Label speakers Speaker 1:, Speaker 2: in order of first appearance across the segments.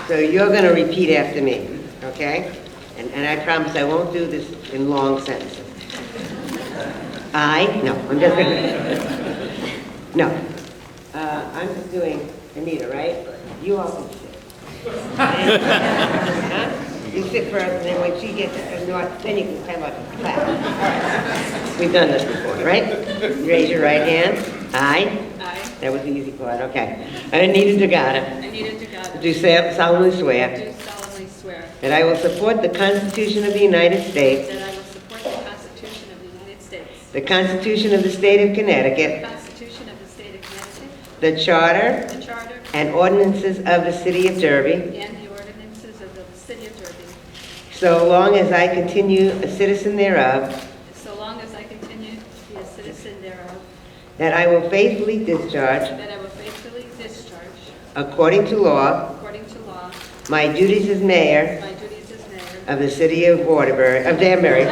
Speaker 1: So you're going to repeat after me, okay? And I promise I won't do this in long sentences. No, I'm just no. I'm just doing Anita, right? You all can sit. Huh? You sit first, and then when she gets then you can climb up and clap. All right. We've done this before, right? Raise your right hand. I. That was the easy part, okay. Anita Dugatto. Do solemnly swear. That I will support the Constitution of the United States.
Speaker 2: That I will support the Constitution of the United States.
Speaker 1: The Constitution of the State of Connecticut.
Speaker 2: The Constitution of the State of Connecticut.
Speaker 1: The Charter.
Speaker 2: The Charter.
Speaker 1: And ordinances of the City of Derby.
Speaker 2: And the ordinances of the City of Derby.
Speaker 1: So long as I continue a citizen thereof.
Speaker 2: So long as I continue to be a citizen thereof.
Speaker 1: That I will faithfully discharge.
Speaker 2: That I will faithfully discharge.
Speaker 1: According to law.
Speaker 2: According to law.
Speaker 1: My duties as mayor.
Speaker 2: My duties as mayor.
Speaker 1: Of the City of Danbury.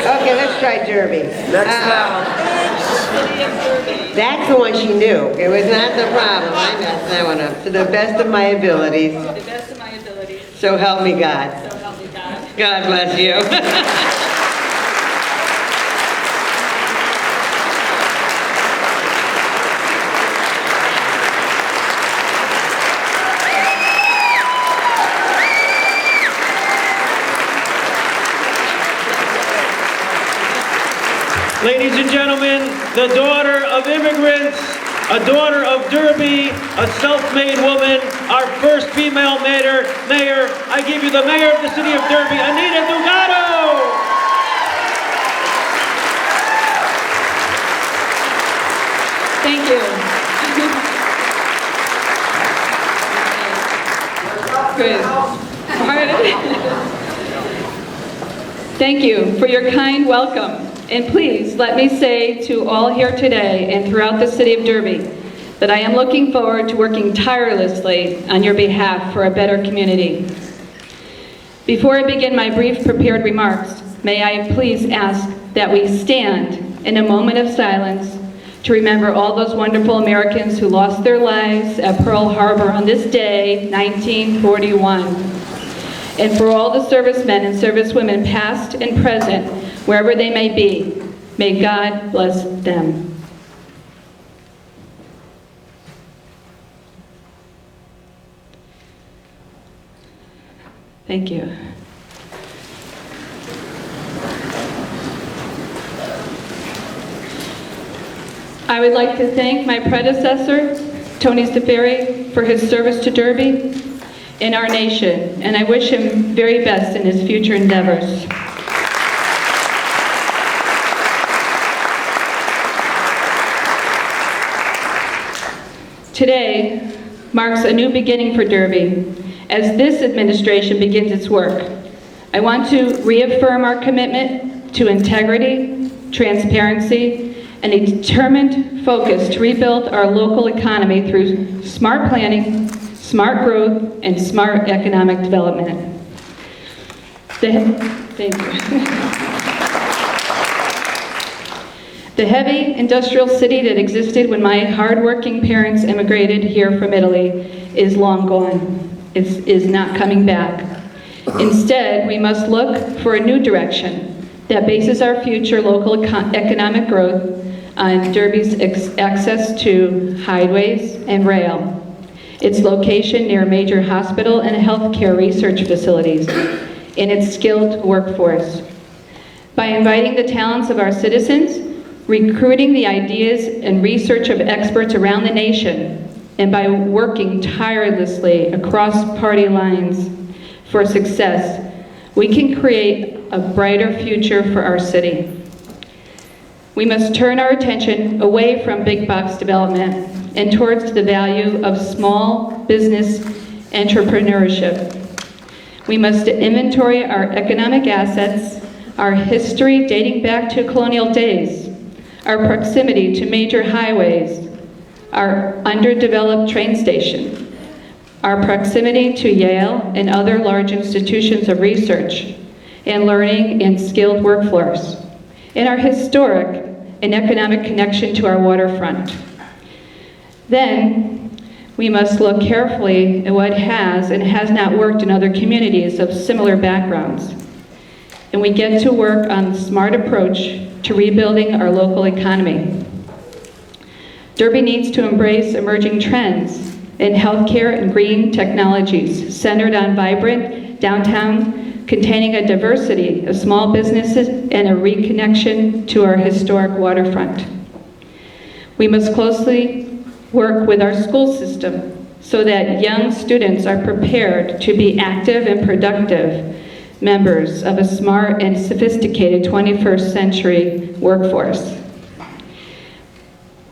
Speaker 1: Okay, let's try Derby.
Speaker 3: Next round.
Speaker 2: City of Derby.
Speaker 1: That's the one she knew. It was not the problem. I messed that one up. To the best of my abilities.
Speaker 2: To the best of my abilities.
Speaker 1: So help me God.
Speaker 2: So help me God.
Speaker 1: God bless you.
Speaker 3: Ladies and gentlemen, the daughter of immigrants, a daughter of Derby, a self-made woman, our first female mayor, I give you the mayor of the City of Derby, Anita Dugatto!
Speaker 2: Thank you. Good. Thank you for your kind welcome. And please let me say to all here today and throughout the City of Derby that I am looking forward to working tirelessly on your behalf for a better community. Before I begin my brief prepared remarks, may I please ask that we stand in a moment of silence to remember all those wonderful Americans who lost their lives at Pearl Harbor on this day, 1941. And for all the servicemen and servicewomen past and present, wherever they may be, may God bless them. Thank you. I would like to thank my predecessor, Tony Staferi, for his service to Derby and our nation, and I wish him very best in his future endeavors. Today marks a new beginning for Derby as this administration begins its work. I want to reaffirm our commitment to integrity, transparency, and a determined focus to rebuild our local economy through smart planning, smart growth, and smart economic development. Thank you. The heavy industrial city that existed when my hardworking parents immigrated here from Italy is long gone. It is not coming back. Instead, we must look for a new direction that bases our future local economic growth on Derby's access to highways and rail, its location near major hospital and healthcare research facilities, and its skilled workforce. By inviting the talents of our citizens, recruiting the ideas and research of experts around the nation, and by working tirelessly across party lines for success, we can create a brighter future for our city. We must turn our attention away from big box development and towards the value of small business entrepreneurship. We must inventory our economic assets, our history dating back to colonial days, our proximity to major highways, our underdeveloped train station, our proximity to Yale and other large institutions of research and learning and skilled workforce, and our historic and economic connection to our waterfront. Then, we must look carefully at what has and has not worked in other communities of similar backgrounds. And we get to work on the smart approach to rebuilding our local economy. Derby needs to embrace emerging trends in healthcare and green technologies centered on vibrant downtown containing a diversity of small businesses and a reconnection to our historic waterfront. We must closely work with our school system so that young students are prepared to be active and productive members of a smart and sophisticated 21st century workforce.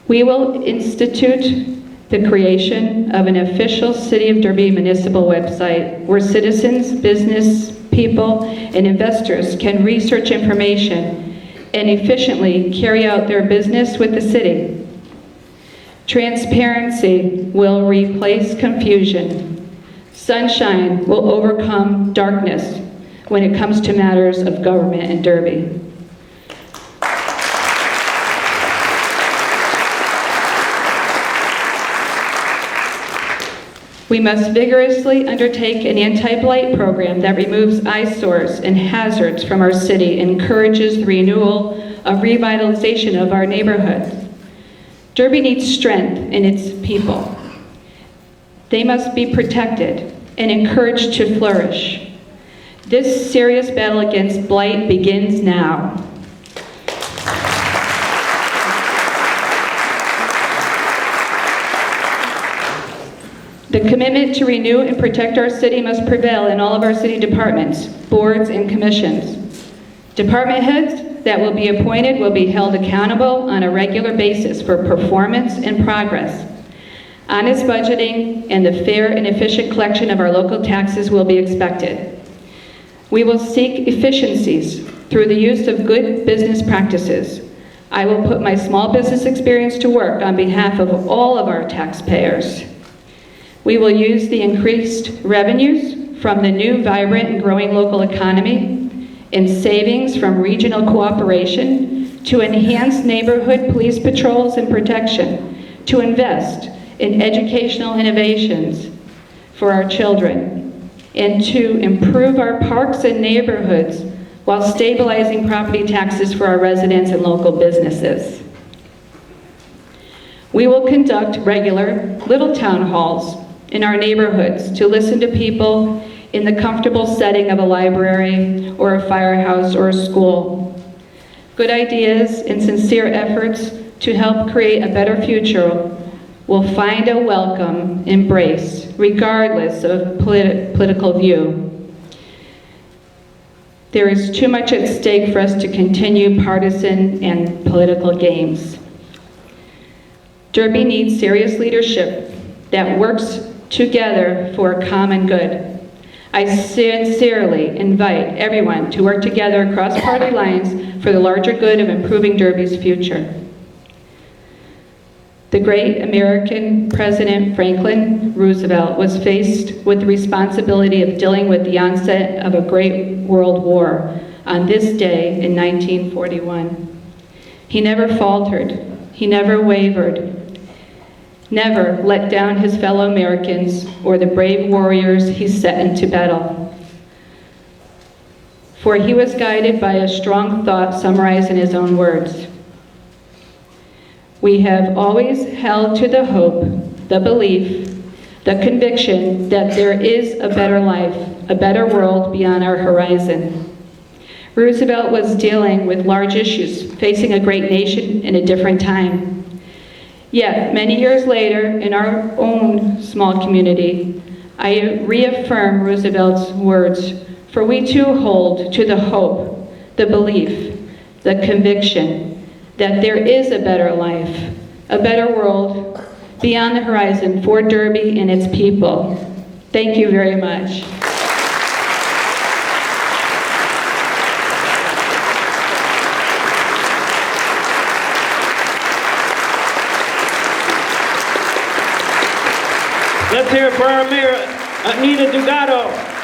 Speaker 2: We will institute the creation of an official City of Derby municipal website where citizens, business people, and investors can research information and efficiently carry out their business with the city. Transparency will replace confusion. Sunshine will overcome darkness when it comes to matters of government in Derby. We must vigorously undertake an anti-blight program that removes eyesores and hazards from our city and encourages the renewal of revitalization of our neighborhoods. Derby needs strength in its people. They must be protected and encouraged to flourish. This serious battle against blight begins now. The commitment to renew and protect our city must prevail in all of our city departments, boards, and commissions. Department heads that will be appointed will be held accountable on a regular basis for performance and progress. Honest budgeting and the fair and efficient collection of our local taxes will be expected. We will seek efficiencies through the use of good business practices. I will put my small business experience to work on behalf of all of our taxpayers. We will use the increased revenues from the new vibrant and growing local economy and savings from regional cooperation to enhance neighborhood police patrols and protection, to invest in educational innovations for our children, and to improve our parks and neighborhoods while stabilizing property taxes for our residents and local businesses. We will conduct regular little town halls in our neighborhoods to listen to people in the comfortable setting of a library or a firehouse or a school. Good ideas and sincere efforts to help create a better future will find a welcome embrace regardless of political view. There is too much at stake for us to continue partisan and political games. Derby needs serious leadership that works together for a common good. I sincerely invite everyone to work together across party lines for the larger good of improving Derby's future. The great American President Franklin Roosevelt was faced with the responsibility of dealing with the onset of a great world war on this day in 1941. He never faltered, he never wavered, never let down his fellow Americans or the brave warriors he set into battle. For he was guided by a strong thought summarized in his own words. We have always held to the hope, the belief, the conviction that there is a better life, a better world beyond our horizon. Roosevelt was dealing with large issues, facing a great nation in a different time. Yet, many years later, in our own small community, I reaffirm Roosevelt's words, for we too hold to the hope, the belief, the conviction that there is a better life, a better world beyond the horizon for Derby and its people. Thank you very much.
Speaker 3: Let's hear it for our Mayor Anita Dugatto.